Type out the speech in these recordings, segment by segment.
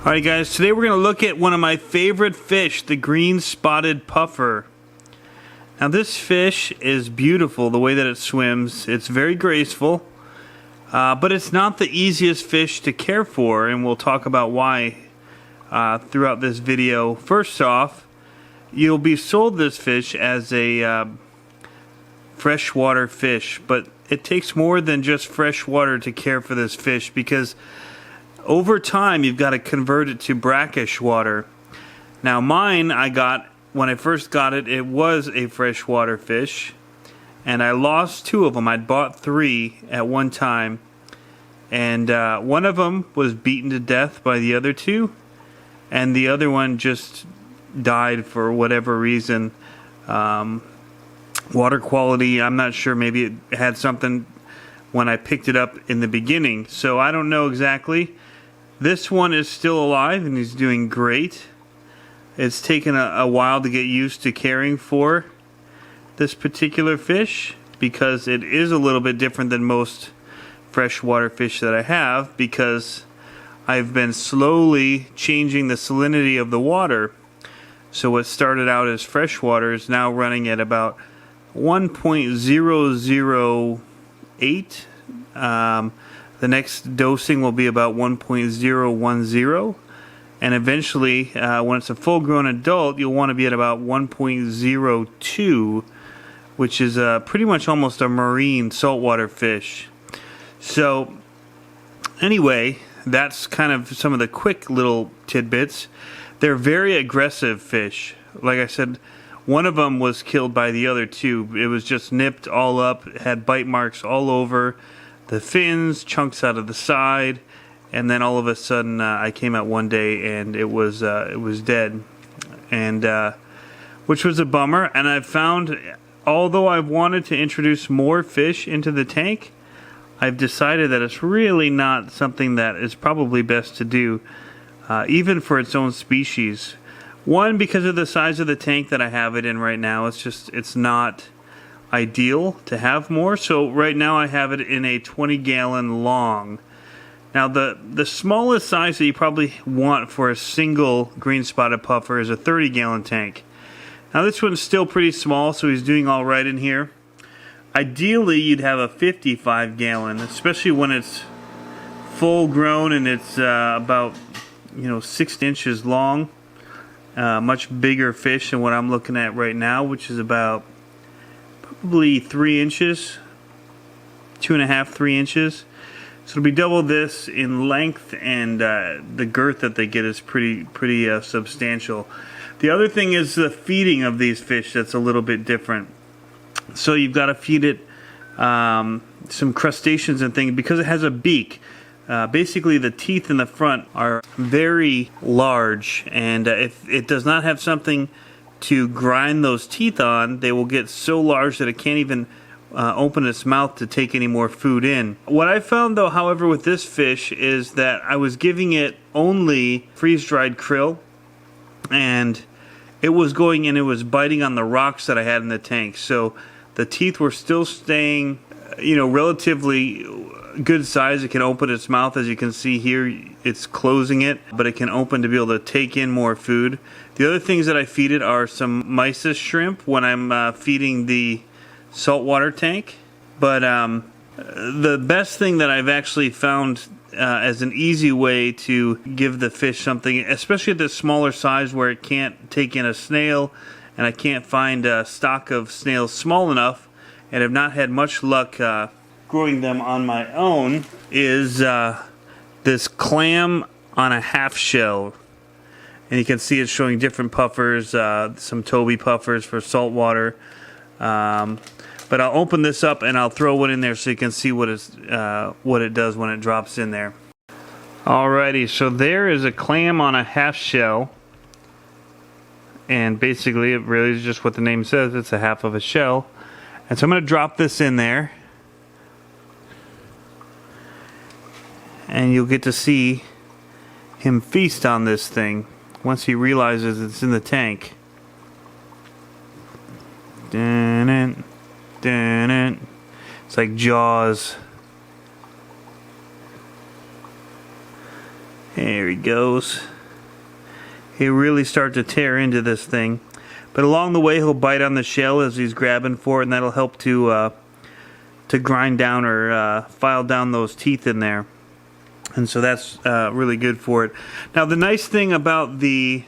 Alright guys, today we're going to look at one of my favorite fish, the green spotted puffer. Now this fish is beautiful the way that it swims. It's very graceful, but it's not the easiest fish to care for, and we'll talk about why throughout this video. First off, you'll be sold this fish as a freshwater fish, but it takes more than just fresh water to care for this fish, because over time you've got to convert it to brackish water. Now mine, I got, when I first got it, it was a freshwater fish, and I lost two of them. I'd bought three at one time, and one of them was beaten to death by the other two, and the other one just died for whatever reason. Water quality, I'm not sure, maybe it had something when I picked it up in the beginning, so I don't know exactly. This one is still alive and he's doing great. It's taken a while to get used to caring for this particular fish, because it is a little bit different than most freshwater fish that I have, because I've been slowly changing the salinity of the water. So what started out as freshwater is now running at about 1.008. The next dosing will be about 1.010, and eventually, when it's a full-grown adult, you'll want to be at about 1.02, which is pretty much almost a marine saltwater fish. So, anyway, that's kind of some of the quick little tidbits. They're very aggressive fish. Like I said, one of them was killed by the other two. It was just nipped all up, had bite marks all over the fins, chunks out of the side, and then all of a sudden I came out one day and it was dead, and which was a bummer. And I've found, although I've wanted to introduce more fish into the tank, I've decided that it's really not something that is probably best to do, even for its own species. One, because of the size of the tank that I have it in right now, it's not ideal to have more. So right now I have it in a 20-gallon long. Now the smallest size that you probably want for a single green spotted puffer is a 30-gallon tank. Now this one's still pretty small, so he's doing all right in here. Ideally you'd have a 55-gallon, especially when it's full grown and it's about 6 inches long. Much bigger fish than what I'm looking at right now, which is about probably 3 inches, 2.5, 3 inches. So it'll be double this in length, and the girth that they get is pretty substantial. The other thing is the feeding of these fish that's a little bit different. So you've got to feed it some crustaceans and things, because it has a beak. Basically the teeth in the front are very large, and if it does not have something to grind those teeth on, they will get so large that it can't even open its mouth to take any more food in. What I found though, however, with this fish is that I was giving it only freeze-dried krill, and it was going and it was biting on the rocks that I had in the tank. So the teeth were still staying, relatively good size. It can open its mouth, as you can see here. It's closing it, but it can open to be able to take in more food. The other things that I feed it are some mysis shrimp when I'm feeding the saltwater tank. But the best thing that I've actually found as an easy way to give the fish something, especially at this smaller size where it can't take in a snail, and I can't find a stock of snails small enough, and have not had much luck growing them on my own, is this clam on a half shell. And you can see it's showing different puffers, some Toby puffers for saltwater. But I'll open this up and I'll throw one in there so you can see what it does when it drops in there. Alrighty, so there is a clam on a half shell. And basically it really is just what the name says, it's a half of a shell. And so I'm going to drop this in there, and you'll get to see him feast on this thing once he realizes it's in the tank. Dun-dun, dun-dun. It's like Jaws. There he goes. He'll really start to tear into this thing. But along the way, he'll bite on the shell as he's grabbing for it, and that'll help to grind down or file down those teeth in there. And so that's really good for it. Now, the nice thing about the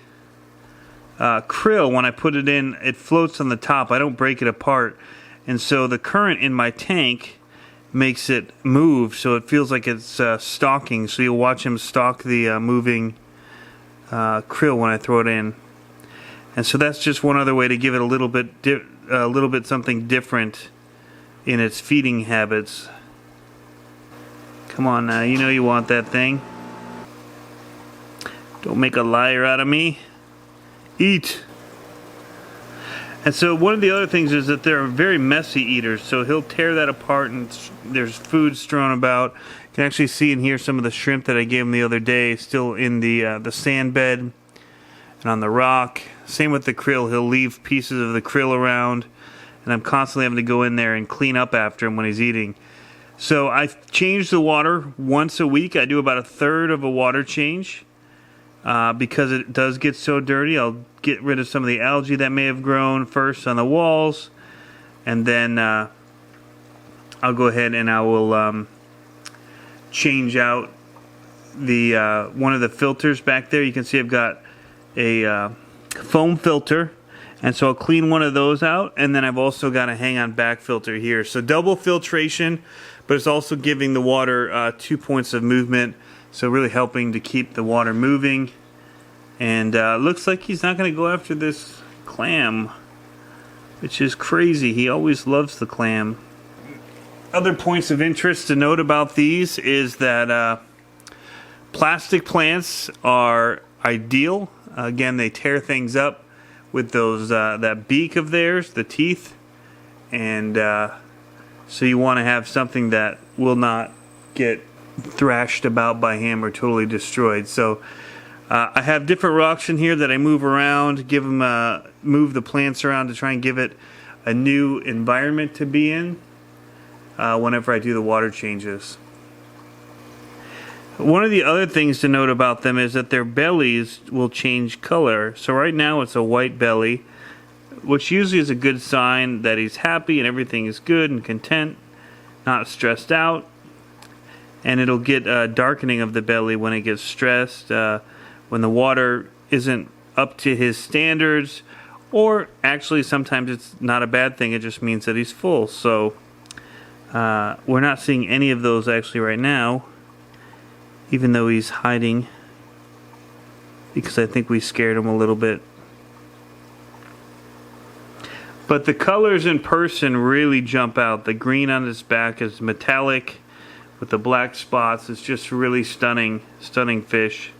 krill, when I put it in, it floats on the top. I don't break it apart. And so the current in my tank makes it move, so it feels like it's stalking. So you'll watch him stalk the moving krill when I throw it in. And so that's just one other way to give it a little bit something different in its feeding habits. Come on now, you know you want that thing. Don't make a liar out of me. Eat. And so one of the other things is that they're very messy eaters, so he'll tear that apart and there's food strewn about. You can actually see and hear some of the shrimp that I gave him the other day still in the sand bed and on the rock. Same with the krill. He'll leave pieces of the krill around, and I'm constantly having to go in there and clean up after him when he's eating. So I change the water once a week. I do about a third of a water change because it does get so dirty. I'll get rid of some of the algae that may have grown first on the walls, and then I'll go ahead and I will change out the one of the filters back there. You can see I've got a foam filter, and so I'll clean one of those out, and then I've also got a hang on back filter here. So double filtration, but it's also giving the water 2 points of movement, so really helping to keep the water moving. And looks like he's not going to go after this clam, which is crazy. He always loves the clam. Other points of interest to note about these is that plastic plants are ideal. Again, they tear things up with those that beak of theirs, the teeth, and so you want to have something that will not get thrashed about by him or totally destroyed. So I have different rocks in here that I move around, move the plants around to try and give it a new environment to be in whenever I do the water changes. One of the other things to note about them is that their bellies will change color. So right now it's a white belly, which usually is a good sign that he's happy and everything is good and content, not stressed out. And it'll get a darkening of the belly when it gets stressed, when the water isn't up to his standards, or actually sometimes it's not a bad thing, it just means that he's full. So we're not seeing any of those actually right now, even though he's hiding, because I think we scared him a little bit. But the colors in person really jump out. The green on his back is metallic with the black spots. It's just really stunning fish.